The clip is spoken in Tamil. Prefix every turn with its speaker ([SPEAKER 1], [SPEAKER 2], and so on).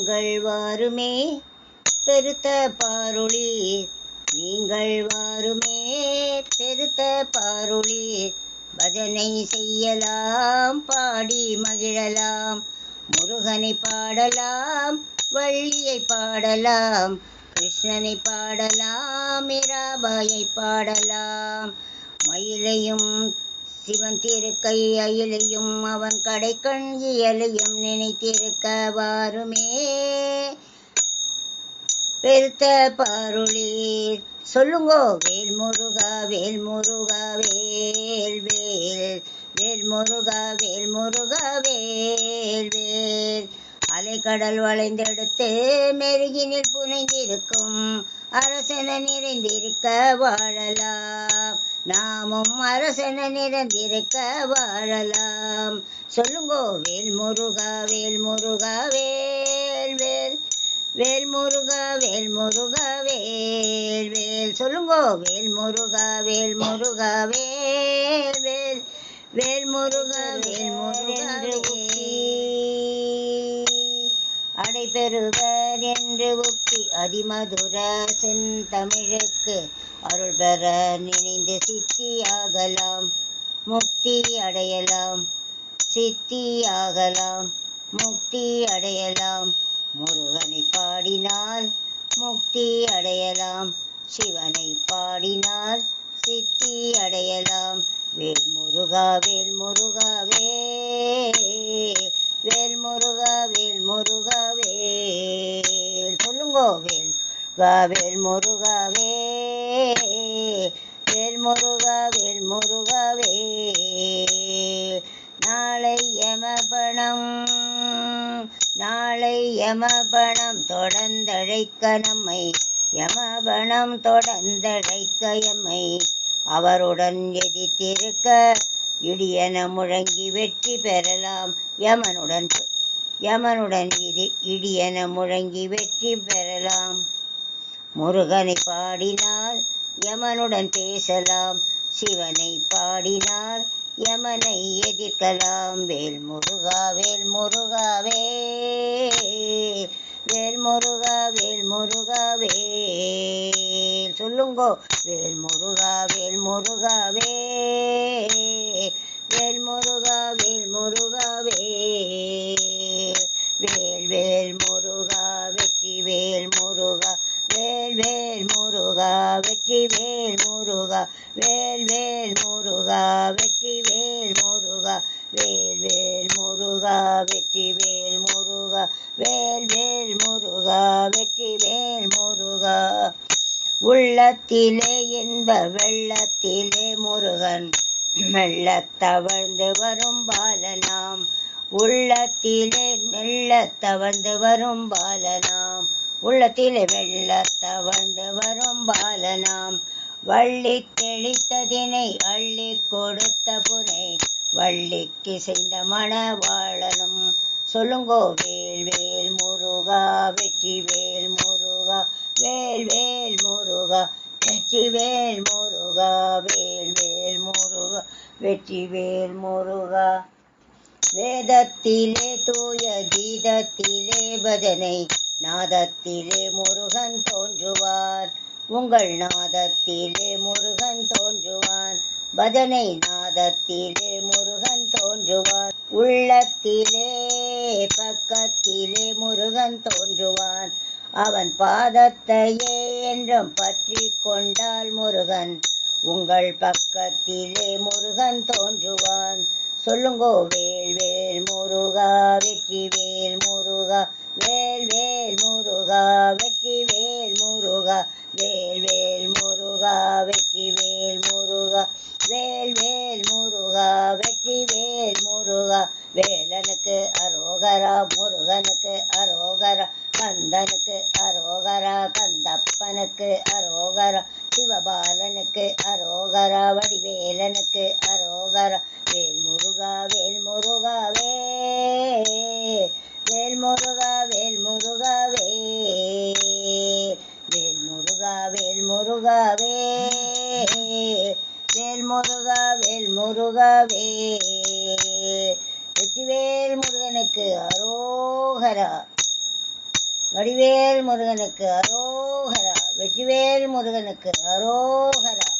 [SPEAKER 1] நீங்கள் வாருமே பெருத்த பாருளீர், நீங்கள் வாருமே பெருத்த பாருளீர். பஜனை செய்யலாம் பாடி மகிழலாம், முருகனை பாடலாம் வள்ளியை பாடலாம், கிருஷ்ணனை பாடலாம் மீராபாயை பாடலாம். மயிலையும் சிவன் திருக்கை அயிலையும் அவன் கடைக்கண் இயலையும் நினைத்திருக்க வாருமே பெருத்த பாருளீர். சொல்லுங்கோ வேல் முருகா வேல் முருகா வேல் வேல், வேல் முருகா வேல் முருகா வேல் வேல். அலைக்கடல் வளைந்தெடுத்து மெருகினில் புனைந்திருக்கும் அரசன நிறைந்திருக்க வாழலாம், நாமும் அரசன நிறைந்திருக்க வாழலாம். சொல்லுங்கோ வேல் முருகா வேல் முருகா வேல் வேல், வேல் முருகா வேல் முருகா வேல் வேல். சொல்லுங்கோ வேல் முருகா வேல் முருகா வேல் வேல், வேல் முருகா வேல் முருகா அடைபெறுவர் என்று உக்தி அதிமதுர செந்தமிழுக்கு அருள் பெற நினைந்து சித்தியாகலாம் முக்தி அடையலாம், சித்தியாகலாம் முக்தி அடையலாம். முருகனை பாடினால் முக்தி அடையலாம், சிவனை பாடினால் சித்தி அடையலாம். வேல் முருகா வேல் முருகா வேல், வேல் முருகா வேல் முருகா வேல். சொல்லுங்கோ வேல் வேல் முருகா வேல், வேல் முருகா வேல் முருகா வேல். நாளை யமபணம், நாளை யமபணம் தொடர்ந்தழைக்க நம்மை, யமபணம் தொடர்ந்தழைக்க எம்மை அவருடன் எதிர்த்திருக்க இடியென முழங்கி வெற்றி பெறலாம். யமனுடன் இடியென முழங்கி வெற்றி பெறலாம். முருகனை பாடினால் யமனுடன் பேசலாம், சிவனை பாடினால் யமனை எதிர்க்கலாம். வேல் முருகா வேல் முருகா வேல், வேல் முருகா வேல் முருகா வேல். சொல்லுங்கோ வேல் முருகா வேல் முருகா வேல், வேல் முருகா வேல் முருகா வேல். வேல் வேல் முருகா வெற்றி வேல் முருகா, வேல் வேல் முருகா வெற்றி வேல் முருகா, வேல் வேல் முருகா வெற்றி வேல் முருகா, வேல் வேல் முருகா வெற்றி வேல் முருகா, வேல் வேல் முருகா வெற்றி வேல் முருகா. உள்ளத்திலே இன்ப வெள்ளத்திலே முருகன் மெல்லத் தவழ்ந்து வரும் பாலனாம், உள்ளத்திலே மெல்லத் தவழ்ந்து வரும் பாலனாம், உள்ளத்திலே மெல்லத் தவழ்ந்து வரும் பாலனாம். வள்ளி தெளித்ததினை அள்ளி கொடுத்த புனை, வள்ளிக்கு செய்த மணவாளனும். சொல்லுங்கோ வேல் வேல் முருகா வெற்றி வேல் முருகா, வேல் வேல் முருகா வெற்றி வேல் முருகா, வேல் வேல் முருகா வெற்றி வேல் முருகா. வேதத்திலே தூய கீதத்திலே பஜனை நாதத்திலே முருகன் தோன்றுவார், உங்கள் நாதத்திலே முருகன் தோன்றுவான், பஜனை நாதத்திலே முருகன் தோன்றுவான். உள்ளத்திலே பக்கத்திலே முருகன் தோன்றுவான், அவன் பாதத்தையே என்றும் பற்றி கொண்டால் முருகன் உங்கள் பக்கத்திலே முருகன் தோன்றுவான். சொல்லுங்கோ வேல் வேல் முருகா வெற்றி வேல் முருகா, வேல் வேல் முருகா வெற்றி வேல் முருகா, வேல் வேல் முருகா வெற்றி வேல் முருகா, வேல் வேல் முருகா வெற்றி வேல் முருகா. வேலனுக்கு அரோகரா முருகனுக்கு அரோகரா, கந்தனுக்கு அரோகரா கந்தப்பனுக்கு அரோகரா, சிவபாலனுக்கு அரோகரா வடிவேலனுக்கு அரோகரா. வேல் முருகா வேல் முருகா வேல், வேல் முருகா வேல் முருகா வேல், வேல் முருகா வேல் முருகா வேல், வேல் முருகா வேல் முருகா வேல். வெற்றிவேல் முருகனுக்கு அரோகரா. வடிவேல் முருகனுக்கு அரோகரா. வெற்றிவேல் முருகனுக்கு அரோகரா.